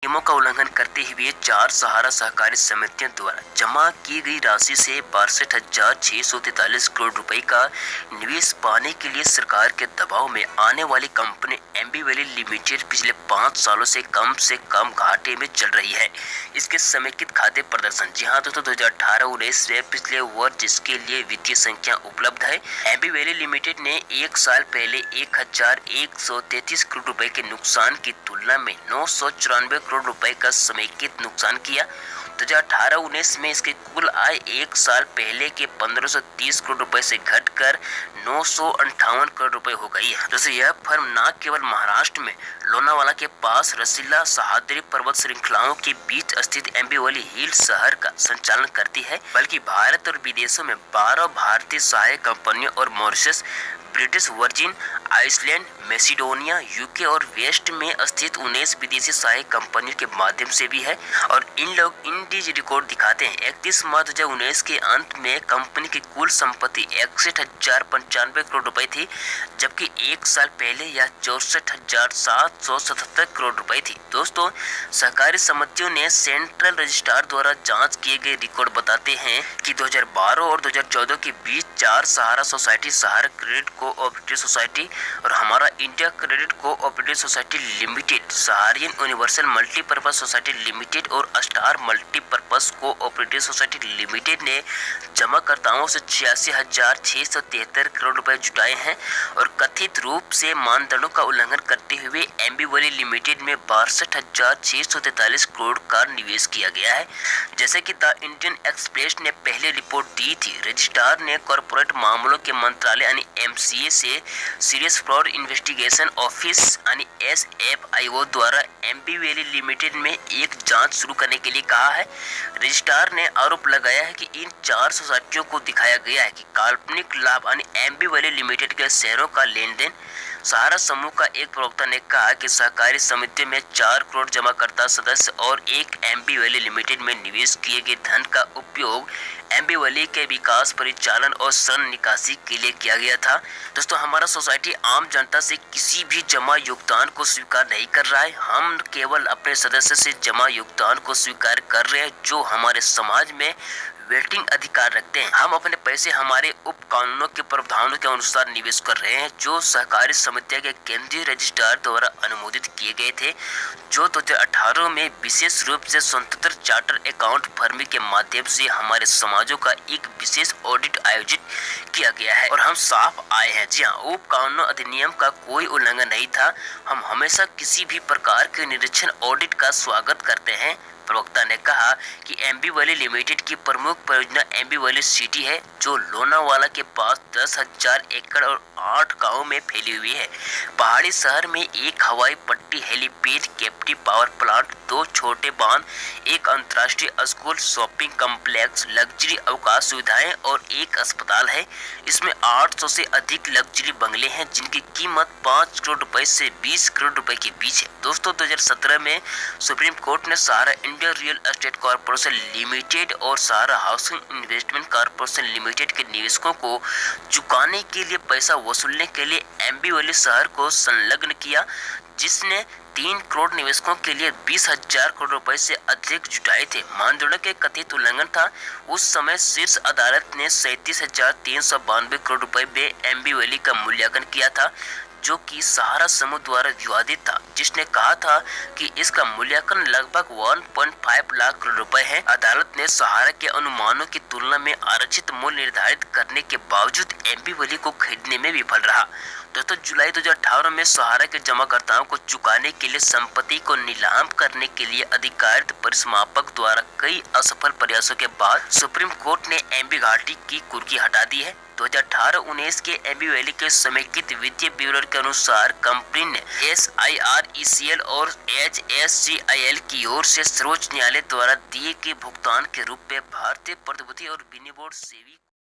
नियमों का उल्लंघन करते हुए 4 सहारा सहकारी समितियों द्वारा जमा की गई राशि से 62,643 करोड़ रुपए का निवेश पाने के लिए सरकार के दबाव में आने वाली कंपनी एम्बी वैली लिमिटेड पिछले 5 सालों से कम घाटे में चल रही है। इसके समेकित खाते प्रदर्शन जी हाँ दोस्तों 2018-19 में पिछले वर्ष जिसके लिए वित्तीय संख्या उपलब्ध है, एम्बी वैली लिमिटेड ने एक साल पहले 1,133 करोड़ रुपए के नुकसान की तुलना में 994 करोड़ रुपए का समेकित नुकसान किया। 2018-19 में इसकी कुल आय एक साल पहले के 1530 करोड़ रुपए से घटकर 958 करोड़ रुपए हो गई है। जैसे यह फर्म न केवल महाराष्ट्र में लोनावाला के पास रसीला सह्याद्री पर्वत श्रृंखलाओं के बीच स्थित एम्बी वैली हिल शहर का संचालन करती है, बल्कि भारत और विदेशों में 12 भारतीय सहायक कंपनियों और Mauritius, British Virgin Island, Macedonia, UK और वेस्ट में स्थित 19 विदेशी सहायक कंपनियों के माध्यम से भी है। और इन लोग इंडीज रिकॉर्ड दिखाते हैं 31 मार्च 2019 के अंत में कंपनी की कुल संपत्ति 61,095 करोड़ रुपए थी, जबकि एक साल पहले यह 64,777 करोड़ रुपए थी। दोस्तों, सहकारी समितियों ने सेंट्रल रजिस्ट्रार द्वारा जांच किए गए रिकॉर्ड बताते हैं कि 2012 और 2014 के बीच 4 Sahara society, Sahara credit cooperative society और हमारा India credit cooperative society limited, Saharayan universal multipurpose society limited और star multipurpose cooperative society limited ने जमाकर्ताओं से 86,673 करोड़ रुपए जुटाए हैं और कथित रूप से मानदंडों का उल्लंघन करते हुए एम्बी वैली लिमिटेड में 62,643 करोड़ का निवेश किया गया है। जैसे कि द इंडियन एक्सप्रेस ने पहले रिपोर्ट दी थी, रजिस्ट्रार ने कॉर्पोरेट मामलों के मंत्रालय यानी MCA से सीरियस फ्रॉड इन्वेस्टिगेशन ऑफिस यानी SFIO द्वारा एम्बी वैली लिमिटेड में एक जांच शुरू करने के लिए कहा है। रजिस्ट्रार ने आरोप लगाया है कि इन 4 सोसाइटियों को दिखाया गया है कि काल्पनिक लाभ यानी एम्बी वैली लिमिटेड के शेयरों का लेन देन। सहारा समूह का एक प्रवक्ता ने कहा कि सहकारी समिति में 4 करोड़ जमाकर्ता सदस्य और एक एम्बी वैली लिमिटेड में निवेश किए गए धन का उपयोग एम्बी वैली के विकास, परिचालन और ऋण निकासी के लिए किया गया था। दोस्तों, हमारा सोसाइटी आम जनता से किसी भी जमा योगदान को स्वीकार नहीं कर रहा है। हम केवल अपने सदस्य से जमा योगदान को स्वीकार कर रहे हैं जो हमारे समाज में वेटिंग अधिकार रखते हैं। हम अपने पैसे हमारे उप कानूनों के प्रावधानों के अनुसार निवेश कर रहे हैं जो सहकारी समितियों के केंद्रीय रजिस्ट्रार द्वारा अनुमोदित किए गए थे, जो 2018 में विशेष रूप से स्वतंत्र चार्टर अकाउंट फर्म के माध्यम से हमारे समाजों का एक विशेष ऑडिट आयोजित किया गया है और हम साफ आए हैं। जी हाँ, उप कानून अधिनियम का कोई उल्लंघन नहीं था। हम हमेशा किसी भी प्रकार के निरीक्षण ऑडिट का स्वागत करते हैं। प्रवक्ता ने कहा कि एम्बी वैली लिमिटेड की प्रमुख परियोजना एम्बी वैली सिटी है, जो लोनावाला के पास 10,000 एकड़ और 8 गाँव में फैली हुई है। पहाड़ी शहर में एक हवाई पट्टी, हेलीपैड, कैप्टिव पावर प्लांट, 2 छोटे बांध, एक अंतर्राष्ट्रीय स्कूल, शॉपिंग कॉम्प्लेक्स, लग्जरी अवकाश सुविधाएं और एक अस्पताल है। इसमें 800 से अधिक लग्जरी बंगले हैं जिनकी कीमत 5 करोड़ रुपए से 20 करोड़ रुपए के बीच है। दोस्तों, 2017 में सुप्रीम कोर्ट ने Sahara India real estate corporation limited और Sahara housing investment corporation limited के निवेशकों को चुकाने के लिए पैसा वसूलने के लिए एम्बी वैली शहर को संलग्न किया, जिसने 3 करोड़ निवेशकों के लिए 20,000 करोड़ रुपए से अधिक जुटाए थे। मानदंडों के कथित उल्लंघन था। उस समय शीर्ष अदालत ने 37,392 करोड़ रुपए में एम्बी वैली का मूल्यांकन किया था, जो कि सहारा समूह द्वारा विवादित था, जिसने कहा था कि इसका मूल्यांकन लगभग 1.5 लाख करोड़ रुपए है। अदालत ने सहारा के अनुमानों की तुलना में आरक्षित मूल्य निर्धारित करने के बावजूद एम्बी वैली को खरीदने में विफल रहा। दोस्तों, जुलाई 2018 में सहारा के जमाकर्ताओं को चुकाने के लिए संपत्ति को नीलाम करने के लिए अधिकारित परिसमापक द्वारा कई असफल प्रयासों के बाद सुप्रीम कोर्ट ने एम्बी घाटी की कुर्की हटा दी है। 2018-19 के एम्बी वैली के समेकित वित्तीय ब्यूरो के अनुसार कंपनी ने SIRECL और HSCIL की ओर से सर्वोच्च न्यायालय द्वारा दिए गए भुगतान के रूप में भारतीय प्रतिभूति और विनिमय बोर्ड सेवी